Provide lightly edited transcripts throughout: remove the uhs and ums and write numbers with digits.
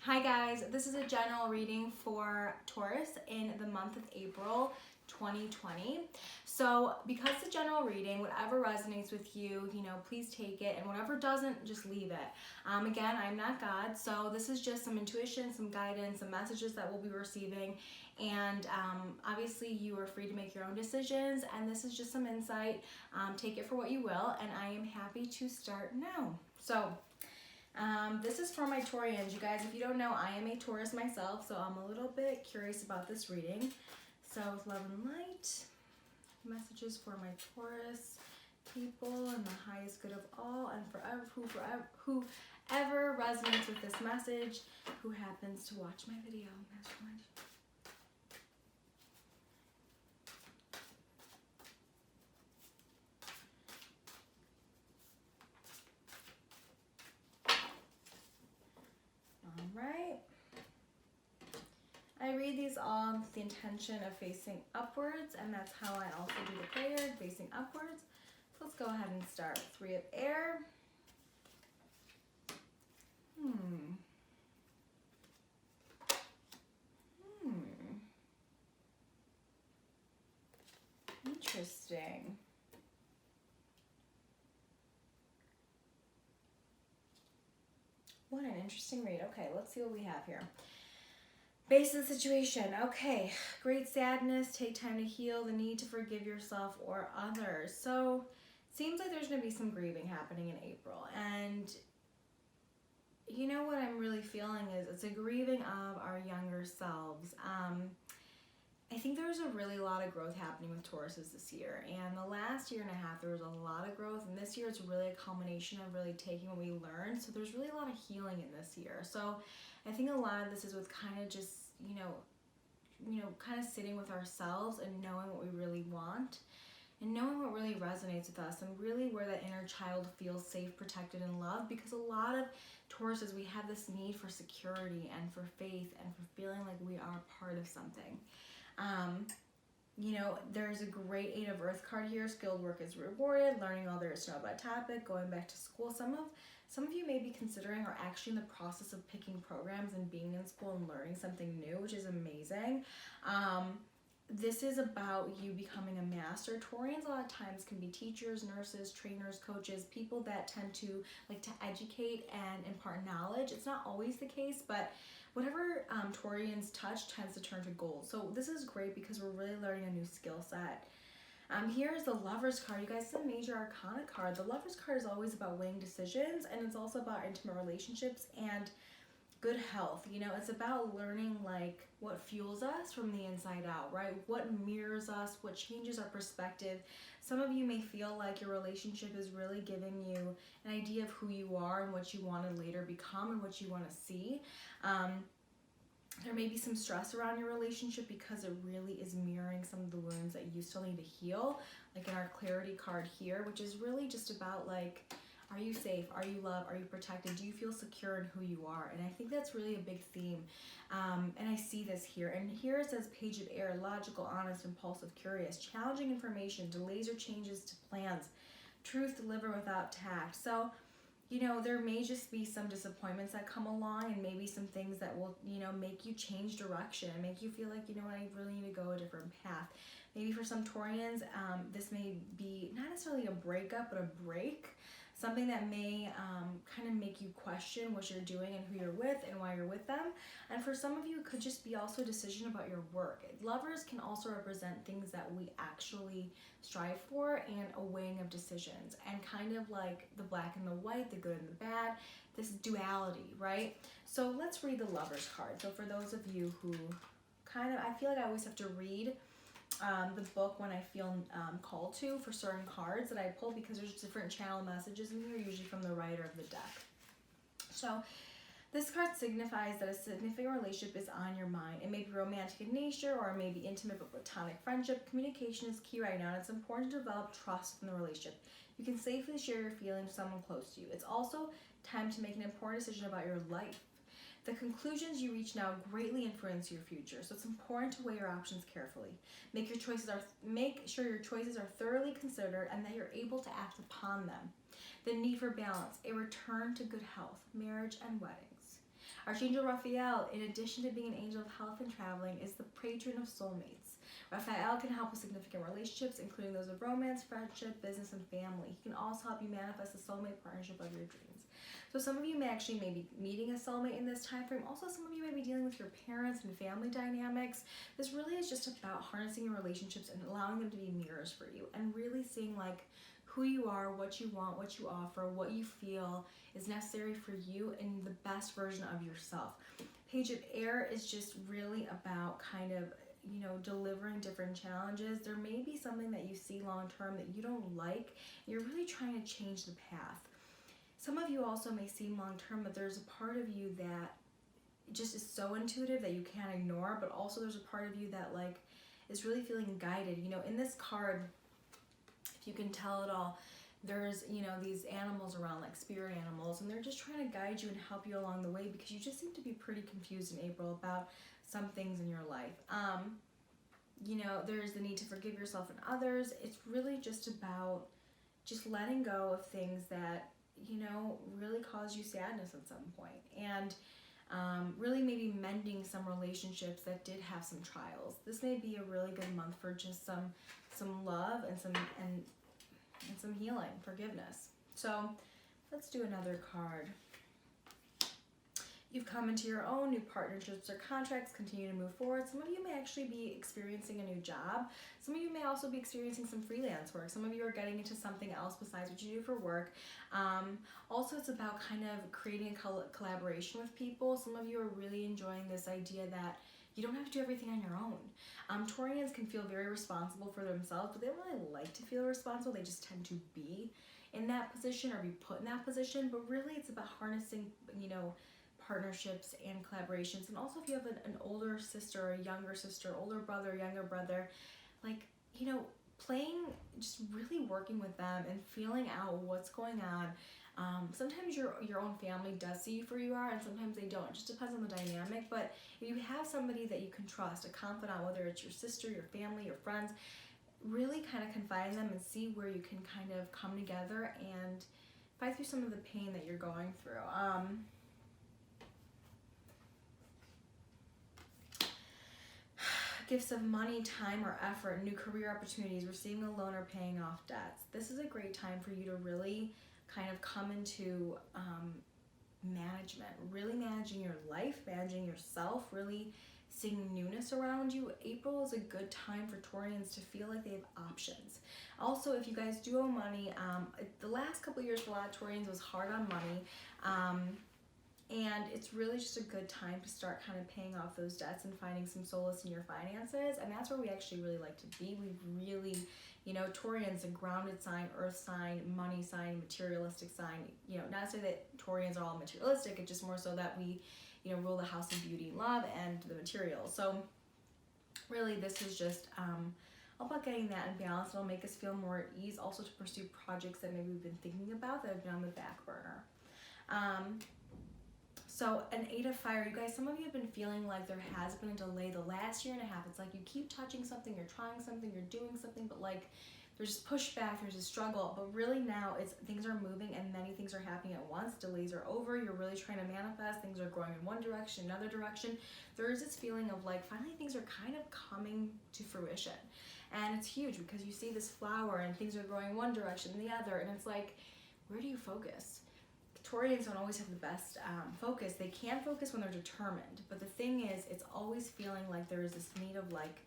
Hi guys, this is a general reading for Taurus in the month of April 2020. So because it's a general reading, whatever resonates with you, please take it, and whatever doesn't, just leave it. Again, I'm not God, so this is just some intuition, some guidance, some messages that we'll be receiving, and obviously you are free to make your own decisions, and this is just some insight. Take it for what you will, and I am happy to start now. So this is for my Taurians. You guys, if you don't know, I am a Taurus myself, so I'm a little bit curious about this reading. So with love and light, messages for my Taurus people and the highest good of all, and whoever resonates with this message, who happens to watch my video. Mastermind. Right. I read these all with the intention of facing upwards, and that's how I also do the prayer, facing upwards. So let's go ahead and start. 3 of air. Interesting. What an interesting read. Okay, let's see what we have here. Based on the situation. Okay, great sadness, take time to heal, the need to forgive yourself or others. So seems like there's going to be some grieving happening in April. And you know what I'm really feeling is it's a grieving of our younger selves. I think there's a really lot of growth happening with Tauruses this year, and the last year and a half there was a lot of growth, and this year it's really a culmination of really taking what we learned. So there's really a lot of healing in this year. So I think a lot of this is with kind of just kind of sitting with ourselves and knowing what we really want and knowing what really resonates with us, and really where that inner child feels safe, protected, and loved. Because a lot of Tauruses, we have this need for security and for faith and for feeling like we are part of something. There's a great 8 of Earth card here. Skilled work is rewarded, learning all there is to know about a topic, going back to school. Some of you may be considering or actually in the process of picking programs and being in school and learning something new, which is amazing. This is about you becoming a master. Taurians a lot of times can be teachers, nurses, trainers, coaches, people that tend to like to educate and impart knowledge. It's not always the case, but whatever Taurians touch tends to turn to gold. So this is great because we're really learning a new skill set. Here is the Lover's card. You guys, it's a major arcana card. The Lover's card is always about weighing decisions, and it's also about intimate relationships and good health. It's about learning like what fuels us from the inside out, right? What mirrors us, what changes our perspective. Some of you may feel like your relationship is really giving you an idea of who you are and what you want to later become and what you want to see. There may be some stress around your relationship because it really is mirroring some of the wounds that you still need to heal, like in our clarity card here, which is really just about like, are you safe? Are you loved? Are you protected? Do you feel secure in who you are? And I think that's really a big theme. And I see this here. And here it says Page of Air, logical, honest, impulsive, curious, challenging information, delays or changes to plans, truth delivered without tact. So, there may just be some disappointments that come along, and maybe some things that will, make you change direction and make you feel like, I really need to go a different path. Maybe for some Taurians, this may be not necessarily a breakup, but a break. Something that may kind of make you question what you're doing and who you're with and why you're with them. And for some of you, it could just be also a decision about your work. Lovers can also represent things that we actually strive for, and a weighing of decisions, and kind of like the black and the white, the good and the bad, this duality, right? So let's read the Lover's card. So for those of you who I feel like I always have to read the book when I feel called to for certain cards that I pull, because there's different channel messages in here, usually from the writer of the deck. So this card signifies that a significant relationship is on your mind. It may be romantic in nature, or it may be intimate but platonic friendship. Communication is key right now, and it's important to develop trust in the relationship. You can safely share your feelings with someone close to you. It's also time to make an important decision about your life. The conclusions you reach now greatly influence your future, so it's important to weigh your options carefully. Make sure your choices are thoroughly considered and that you're able to act upon them. The need for balance, a return to good health, marriage and weddings. Archangel Raphael, in addition to being an angel of health and traveling, is the patron of soulmates. Raphael can help with significant relationships, including those of romance, friendship, business, and family. He can also help you manifest the soulmate partnership of your dreams. So some of you may actually be meeting a soulmate in this time frame. Also, some of you may be dealing with your parents and family dynamics. This really is just about harnessing your relationships and allowing them to be mirrors for you, and really seeing like who you are, what you want, what you offer, what you feel is necessary for you, and the best version of yourself. Page of Air is just really about kind of, you know, delivering different challenges. There may be something that you see long term that you don't like. You're really trying to change the path. Some of you also may seem long term, but there's a part of you that just is so intuitive that you can't ignore, but also there's a part of you that like is really feeling guided. You know, in this card, if you can tell it all, there's, you know, these animals around, like spirit animals, and they're just trying to guide you and help you along the way, because you just seem to be pretty confused in April about some things in your life. You know, there's the need to forgive yourself and others. It's really just about just letting go of things that, you know, really cause you sadness at some point, and really maybe mending some relationships that did have some trials. This may be a really good month for just some love and some healing, forgiveness. So let's do another card. You've come into your own, new partnerships or contracts continue to move forward. Some of you may actually be experiencing a new job. Some of you may also be experiencing some freelance work. Some of you are getting into something else besides what you do for work. Also, it's about kind of creating a collaboration with people. Some of you are really enjoying this idea that you don't have to do everything on your own. Taurians can feel very responsible for themselves, but they don't really like to feel responsible. They just tend to be in that position or be put in that position. But really, it's about harnessing, you know, partnerships and collaborations. And also, if you have an older sister or a younger sister, older brother, younger brother, like, you know, playing, just really working with them and feeling out what's going on. Sometimes your own family does see you for who you are, and sometimes they don't. It just depends on the dynamic. But if you have somebody that you can trust, a confidant, whether it's your sister, your family, your friends, really kind of confide in them and see where you can kind of come together and fight through some of the pain that you're going through. Gifts of money, time, or effort, new career opportunities, receiving a loan, or paying off debts. This is a great time for you to really kind of come into management, really managing your life, managing yourself, really seeing newness around you. April is a good time for Taurians to feel like they have options. Also, if you guys do owe money, the last couple of years for a lot of Taurians was hard on money. And it's really just a good time to start kind of paying off those debts and finding some solace in your finances. And that's where we actually really like to be. We really, you know, Taurians, a grounded sign, earth sign, money sign, materialistic sign. You know, not to say that Taurians are all materialistic, it's just more so that we, you know, rule the house of beauty and love and the material. So really, this is just all about getting that in balance. It'll make us feel more at ease, also to pursue projects that maybe we've been thinking about that have been on the back burner. So an 8 of Fire, you guys, some of you have been feeling like there has been a delay the last year and a half. It's like you keep touching something, you're trying something, you're doing something, but like there's pushback, there's a struggle. But really now things are moving and many things are happening at once. Delays are over. You're really trying to manifest. Things are going in one direction, another direction. There is this feeling of like finally things are kind of coming to fruition. And it's huge because you see this flower and things are growing one direction and the other. And it's like, where do you focus? Taurians don't always have the best focus. They can focus when they're determined, but the thing is, it's always feeling like there is this need of like,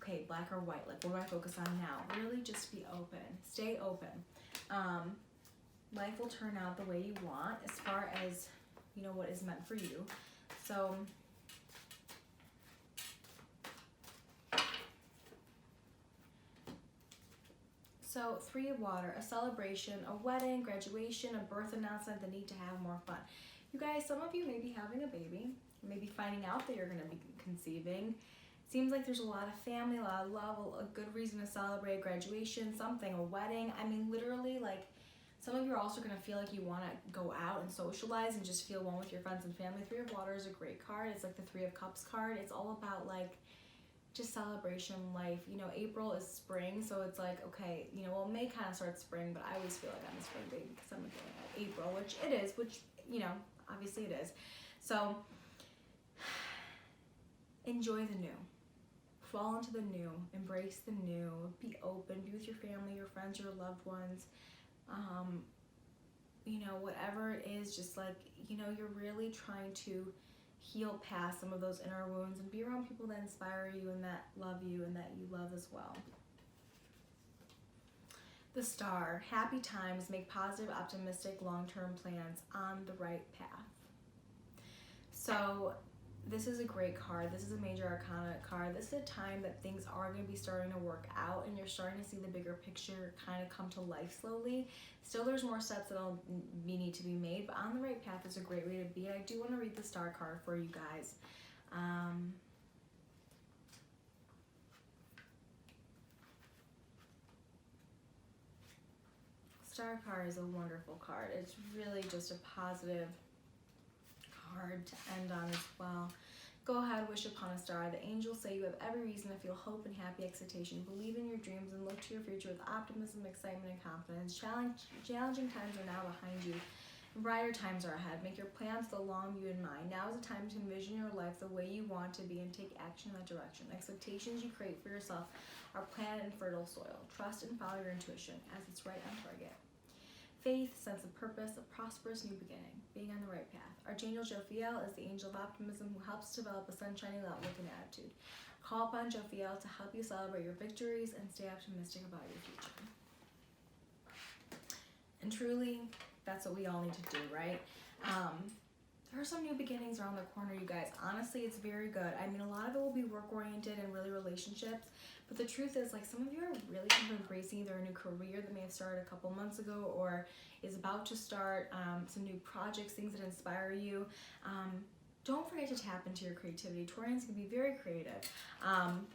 okay, black or white, like what do I focus on now? Really just be open, stay open. Life will turn out the way you want as far as, you know, what is meant for you. So 3 of Water, a celebration, a wedding, graduation, a birth announcement, the need to have more fun. You guys, some of you may be having a baby, maybe finding out that you're going to be conceiving. Seems like there's a lot of family, a lot of love, a good reason to celebrate, graduation, something, a wedding. I mean, literally, like, some of you are also going to feel like you want to go out and socialize and just feel one with your friends and family. 3 of Water is a great card. It's like the 3 of Cups card. It's all about, like, just celebration, life. You know, April is spring, so it's like, okay, you know, well, May kind of starts spring, but I always feel like I'm a spring baby because I'm feeling like April, which it is, which, you know, obviously it is. So enjoy the new. Fall into the new. Embrace the new. Be open. Be with your family, your friends, your loved ones. You know, whatever it is, just like, you know, you're really trying to heal past some of those inner wounds and be around people that inspire you and that love you and that you love as well. The Star, happy times, make positive, optimistic, long-term plans on the right path. So this is a great card. This is a major arcana card. This is a time that things are going to be starting to work out and you're starting to see the bigger picture kind of come to life slowly. Still, there's more steps that'll need to be made, but on the right path is a great way to be. I do want to read the Star card for you guys. Star card is a wonderful card. It's really just a positive card to end on as well. Go ahead, wish upon a star. The angels say you have every reason to feel hope and happy expectation. Believe in your dreams and look to your future with optimism, excitement, and confidence. Challenging times are now behind you. Brighter times are ahead. Make your plans with the long view in mind. Now is the time to envision your life the way you want to be and take action in that direction. Expectations you create for yourself are planted in fertile soil. Trust and follow your intuition as it's right on target. Faith, sense of purpose, a prosperous new beginning, being on the right path. Archangel Jophiel is the angel of optimism who helps develop a sunshiny outlook and attitude. Call upon Jophiel to help you celebrate your victories and stay optimistic about your future. And truly, that's what we all need to do, right? There are some new beginnings around the corner, you guys. Honestly, it's very good. I mean, a lot of it will be work-oriented and really relationships. But the truth is, like, some of you are really kind of embracing either a new career that may have started a couple months ago or is about to start, some new projects, things that inspire you. Don't forget to tap into your creativity. Taurians can be very creative.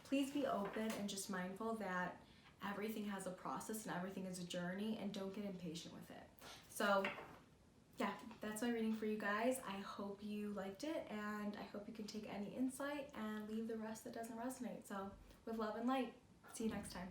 Please be open and just mindful that everything has a process and everything is a journey, and don't get impatient with it. So yeah, that's my reading for you guys. I hope you liked it, and I hope you can take any insight and leave the rest that doesn't resonate. So with love and light, see you next time.